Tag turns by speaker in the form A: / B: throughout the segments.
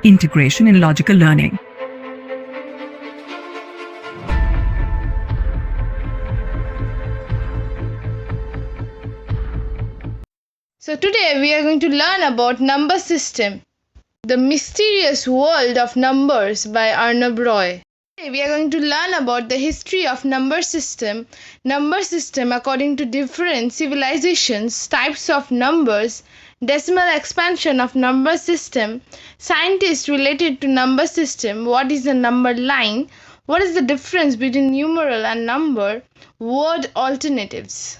A: Integration in logical learning.
B: So today we are going to learn about number system, the mysterious world of numbers by Arnab Roy. Today we are going to learn about the history of number system according to different civilizations, types of numbers, decimal expansion of number system, scientists related to number system, what is a number line, what is the difference between numeral and number, word alternatives.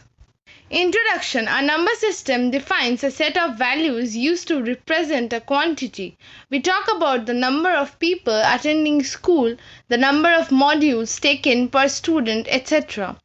B: Introduction. A number system defines a set of values used to represent a quantity. We talk about the number of people attending school, the number of modules taken per student, etc.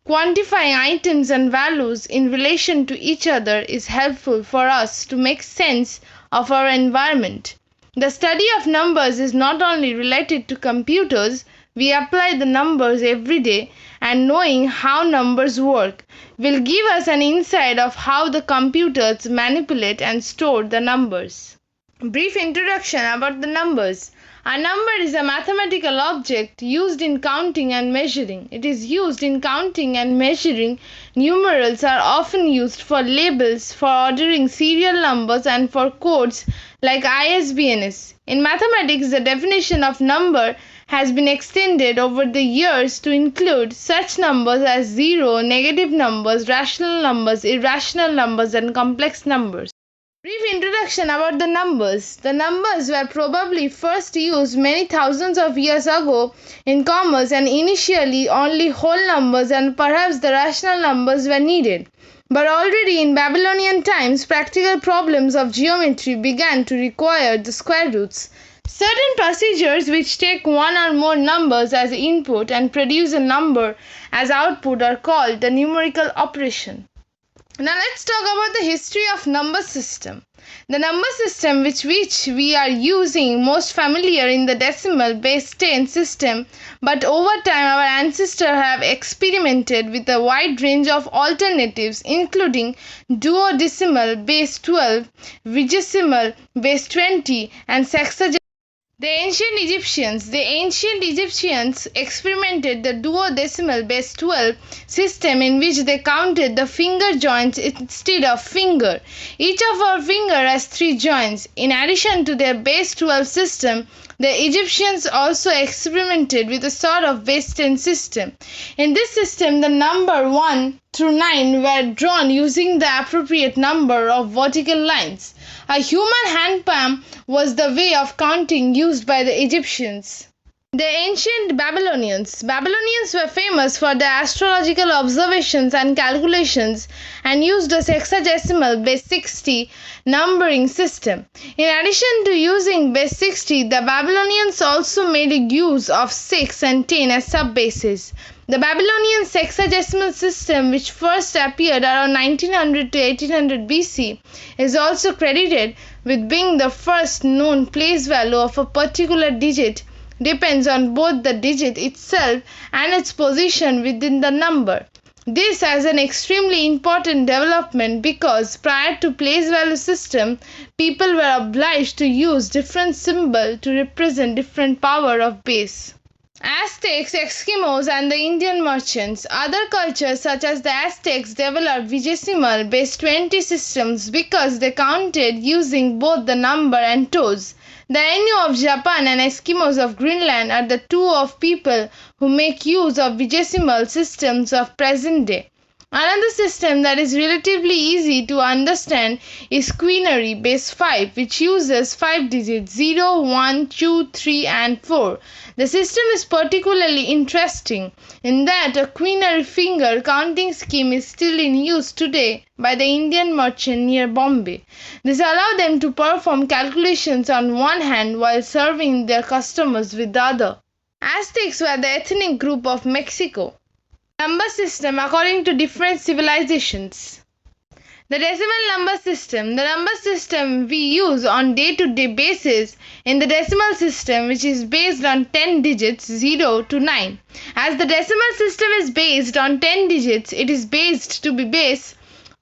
B: Quantifying items and values in relation to each other is helpful for us to make sense of our environment. The study of numbers is not only related to computers. We apply the numbers every day, and knowing how numbers work will give us an insight of how the computers manipulate and store the numbers. Brief introduction about the numbers. A number is a mathematical object used in counting and measuring. It is used in counting and measuring. Numerals are often used for labels, for ordering serial numbers, and for codes like ISBNs. In mathematics, the definition of number has been extended over the years to include such numbers as zero, negative numbers, rational numbers, irrational numbers, and complex numbers. Brief introduction about the numbers. The numbers were probably first used many thousands of years ago in commerce, and initially only whole numbers and perhaps the rational numbers were needed. But already in Babylonian times, practical problems of geometry began to require the square roots. Certain procedures which take one or more numbers as input and produce a number as output are called the numerical operation. Now let's talk about the history of number system. The number system which we are using most familiar in the decimal base 10 system, but over time our ancestors have experimented with a wide range of alternatives including duodecimal base 12, vigesimal base 20 and sexagesimal. The ancient Egyptians experimented the duodecimal base 12 system in which they counted the finger joints instead of finger. Each of our finger has 3 joints. In addition to their base 12 system, the Egyptians also experimented with a sort of base 10 system. In this system, the number 1 through 9 were drawn using the appropriate number of vertical lines. A human hand palm was the way of counting used by the Egyptians. The ancient Babylonians were famous for their astrological observations and calculations and used a sexagesimal base 60 numbering system. In addition to using base 60, the Babylonians also made use of 6 and 10 as subbases. The Babylonian sexagesimal system, which first appeared around 1900 to 1800 BC, is also credited with being the first known place value of a particular digit depends on both the digit itself and its position within the number. This is an extremely important development because prior to place value system, people were obliged to use different symbols to represent different power of base. Aztecs, Eskimos, and the Indian merchants. Other cultures such as the Aztecs developed vigesimal base 20 systems because they counted using both the number and toes. The Ainu of Japan and Eskimos of Greenland are the two of people who make use of vigesimal systems of present day. Another system that is relatively easy to understand is quinary base 5, which uses 5 digits 0, 1, 2, 3 and 4. The system is particularly interesting in that a quinary finger counting scheme is still in use today by the Indian merchant near Bombay. This allows them to perform calculations on one hand while serving their customers with the other. Aztecs were the ethnic group of Mexico. Number system according to different civilizations. The decimal number system. The number system we use on day-to-day basis in the decimal system, which is based on 10 digits 0 to 9. As the decimal system is based on 10 digits, it is based to be base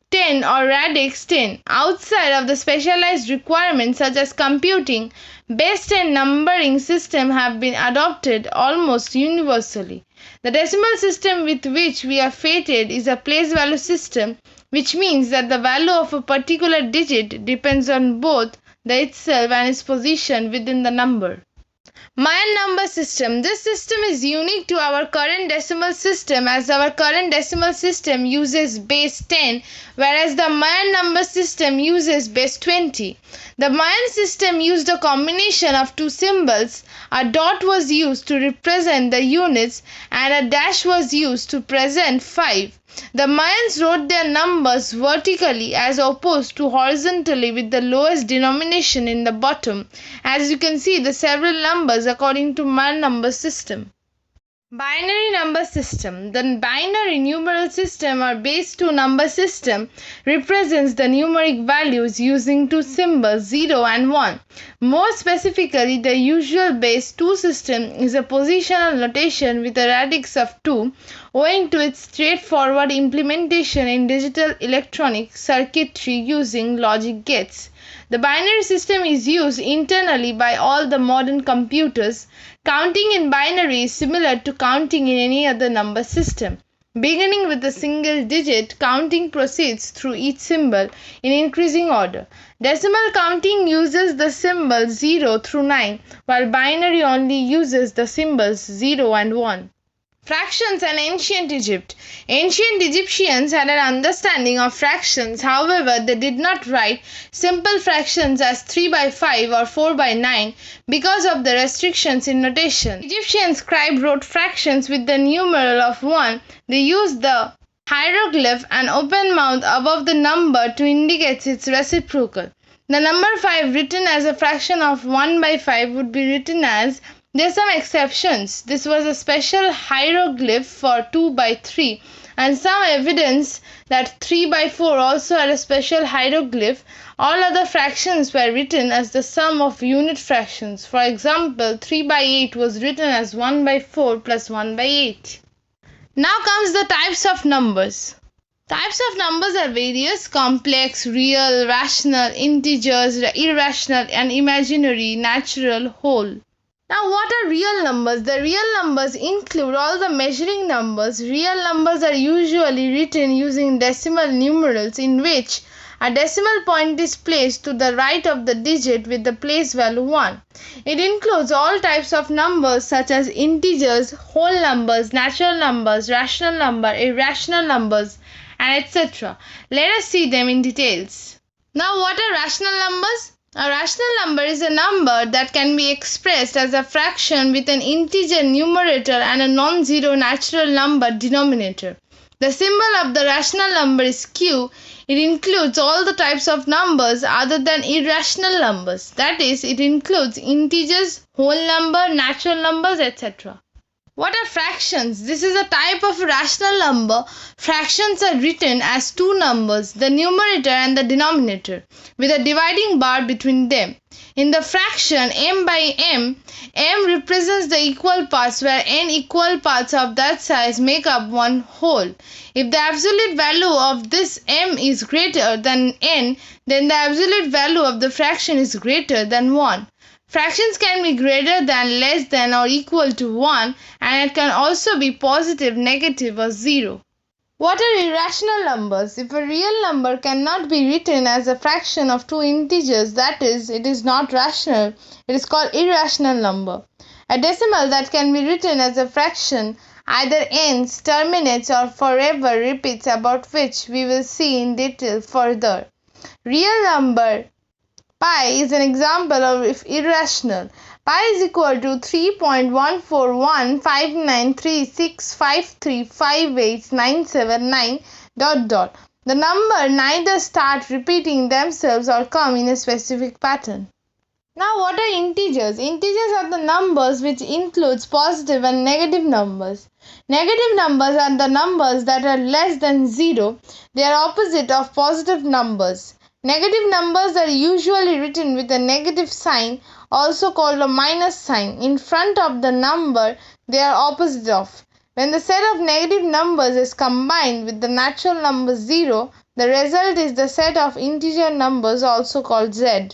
B: 10 or radix 10. Outside of the specialized requirements such as computing, base 10 numbering system have been adopted almost universally. The decimal system with which we are fated is a place value system, which means that the value of a particular digit depends on both the itself and its position within the number. Mayan number system. This system is unique to our current decimal system, as our current decimal system uses base 10, whereas the Mayan number system uses base 20. The Mayan system used a combination of two symbols. A dot was used to represent the units and a dash was used to present 5. The Mayans wrote their numbers vertically as opposed to horizontally, with the lowest denomination in the bottom. As you can see, the several numbers according to Mayan number system. Binary number system. The binary numeral system or base 2 number system represents the numeric values using two symbols 0 and 1. More specifically, the usual base 2 system is a positional notation with a radix of 2, owing to its straightforward implementation in digital electronic circuitry using logic gates. The binary system is used internally by all the modern computers. Counting in binary is similar to counting in any other number system. Beginning with a single digit, counting proceeds through each symbol in increasing order. Decimal counting uses the symbols 0 through 9, while binary only uses the symbols 0 and 1. Fractions and ancient Egypt. Ancient Egyptians had an understanding of fractions, however, they did not write simple fractions as 3 by 5 or 4 by 9 because of the restrictions in notation. Egyptian scribe wrote fractions with the numeral of 1. They used the hieroglyph and open mouth above the number to indicate its reciprocal. The number 5 written as a fraction of 1 by 5 would be written as. There are some exceptions. This was a special hieroglyph for 2 by 3, and some evidence that 3 by 4 also had a special hieroglyph. All other fractions were written as the sum of unit fractions. For example, 3 by 8 was written as 1 by 4 plus 1 by 8. Now comes the types of numbers. Types of numbers are various: complex, real, rational, integers, irrational, and imaginary, natural, whole. Now, what are real numbers? The real numbers include all the measuring numbers. Real numbers are usually written using decimal numerals, in which a decimal point is placed to the right of the digit with the place value 1. It includes all types of numbers such as integers, whole numbers, natural numbers, rational number, irrational numbers, and etc. Let us see them in details. Now, what are rational numbers? A rational number is a number that can be expressed as a fraction with an integer numerator and a non-zero natural number denominator. The symbol of the rational number is Q. It includes all the types of numbers other than irrational numbers. That is, it includes integers, whole number, natural numbers, etc. What are fractions? This is a type of rational number. Fractions are written as two numbers, the numerator and the denominator, with a dividing bar between them. In the fraction m by m, m represents the equal parts, where n equal parts of that size make up one whole. If the absolute value of this m is greater than n, then the absolute value of the fraction is greater than 1. Fractions can be greater than, less than, or equal to 1, and it can also be positive, negative, or 0. What are irrational numbers? If a real number cannot be written as a fraction of two integers, that is, it is not rational, it is called irrational number. A decimal that can be written as a fraction either ends, terminates, or forever repeats, about which we will see in detail further. Real number pi is an example of irrational. Pi is equal to 3.1415936535897 dot. The number neither start repeating themselves or come in a specific pattern. Now, what are integers? Integers are the numbers which includes positive and negative numbers. Negative numbers are the numbers that are less than 0. They are opposite of positive numbers. Negative numbers are usually written with a negative sign, also called a minus sign, in front of the number they are opposite of. When the set of negative numbers is combined with the natural number 0, The result is the set of integer numbers also called Z.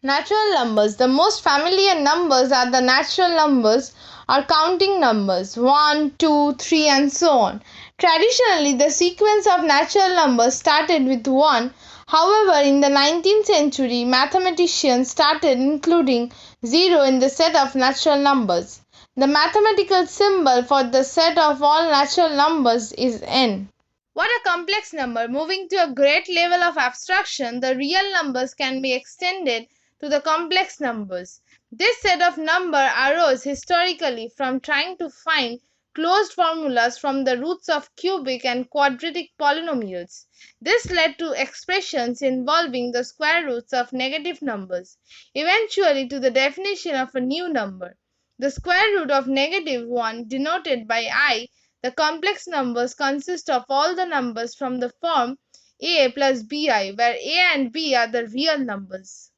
B: Natural numbers. The most familiar numbers are the natural numbers or counting numbers 1, 2, 3 and so on. Traditionally, the sequence of natural numbers started with 1. However, in the 19th century, mathematicians started including 0 in the set of natural numbers. The mathematical symbol for the set of all natural numbers is n. What a complex number! Moving to a great level of abstraction, the real numbers can be extended to the complex numbers. This set of number arose historically from trying to find closed formulas from the roots of cubic and quadratic polynomials. This led to expressions involving the square roots of negative numbers, eventually to the definition of a new number. The square root of -1 denoted by I. The complex numbers consist of all the numbers from the form a plus bi, where a and b are the real numbers.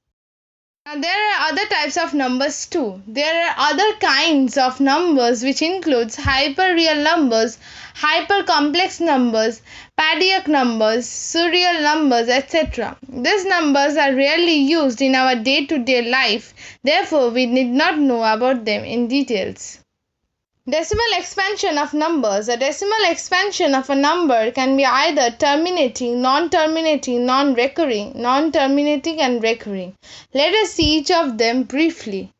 B: Now, there are other types of numbers too. There are other kinds of numbers which includes hyperreal numbers, hypercomplex numbers, Padiak numbers, surreal numbers, etc. These numbers are rarely used in our day-to-day life, therefore we need not know about them in details. Decimal expansion of numbers. A decimal expansion of a number can be either terminating, non-terminating, non-recurring, non-terminating and recurring. Let us see each of them briefly.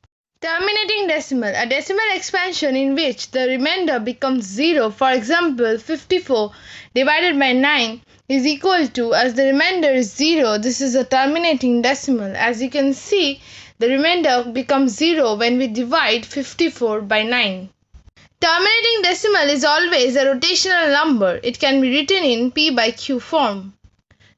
B: Terminating decimal. A decimal expansion in which the remainder becomes 0. For example, 54 divided by 9 is equal to, as the remainder is 0, this is a terminating decimal. As you can see, the remainder becomes 0 when we divide 54 by 9. Terminating decimal is always a rotational number. It can be written in p by q form.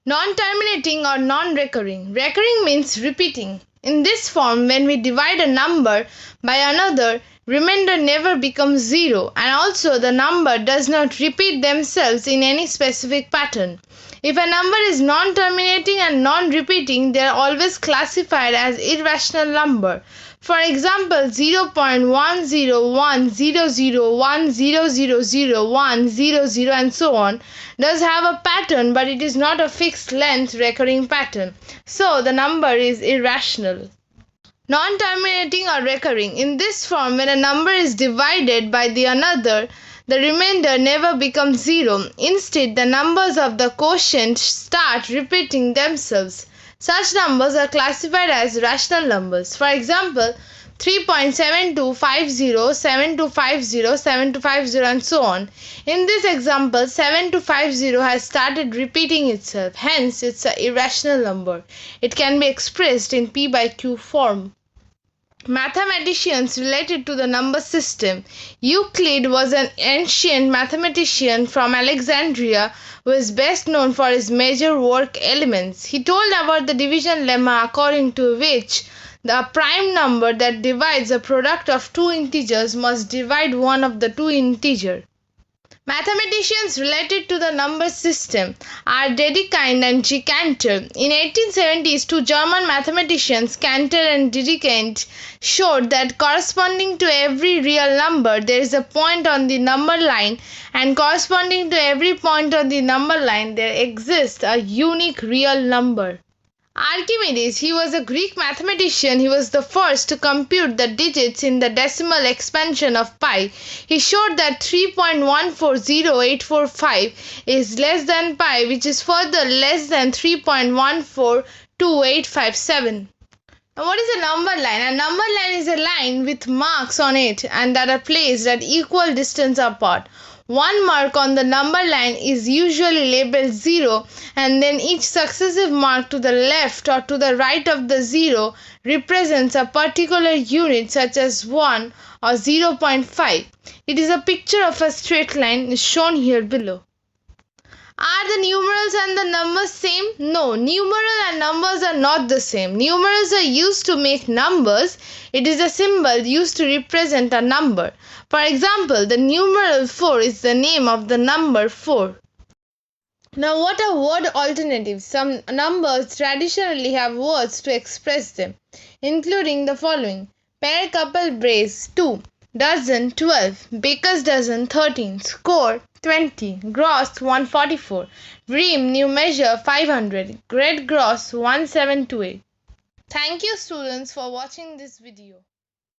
B: Non-terminating or non-recurring. Recurring means repeating. In this form, when we divide a number by another, remainder never becomes 0, and also the number does not repeat themselves in any specific pattern. If a number is non-terminating and non-repeating, they are always classified as irrational number. For example, 0.10110010001000 and so on does have a pattern, but it is not a fixed length recurring pattern. So the number is irrational. Non-terminating or recurring. In this form, when a number is divided by the another, the remainder never becomes 0. Instead, the numbers of the quotient start repeating themselves. Such numbers are classified as rational numbers. For example, 3.7250, 7250, 7250 and so on. In this example, 7250 has started repeating itself. Hence, it's an irrational number. It can be expressed in p by q form. Mathematicians related to the number system. Euclid was an ancient mathematician from Alexandria who is best known for his major work Elements. He told about the division lemma according to which the prime number that divides a product of two integers must divide one of the two integers. Mathematicians related to the number system are Dedekind and G. Cantor. In 1870s, two German mathematicians, Cantor and Dedekind, showed that corresponding to every real number, there is a point on the number line, and corresponding to every point on the number line, there exists a unique real number. Archimedes, he was a Greek mathematician. He was the first to compute the digits in the decimal expansion of pi. He showed that 3.140845 is less than pi, which is further less than 3.142857. Now, what is a number line? A number line is a line with marks on it and that are placed at equal distance apart. One mark on the number line is usually labeled 0, and then each successive mark to the left or to the right of the 0 represents a particular unit such as 1 or 0.5. It is a picture of a straight line shown here below. Are the numerals and the numbers same? No, numeral and numbers are not the same. Numerals are used to make numbers. It is a symbol used to represent a number. For example, the numeral 4 is the name of the number 4. Now, what are word alternatives? Some numbers traditionally have words to express them, including the following: pair, couple, brace, 2, dozen, 12, baker's dozen, 13, score, 20, gross 144, Ream new measure 500, grade gross 1728. Thank you students for watching this video.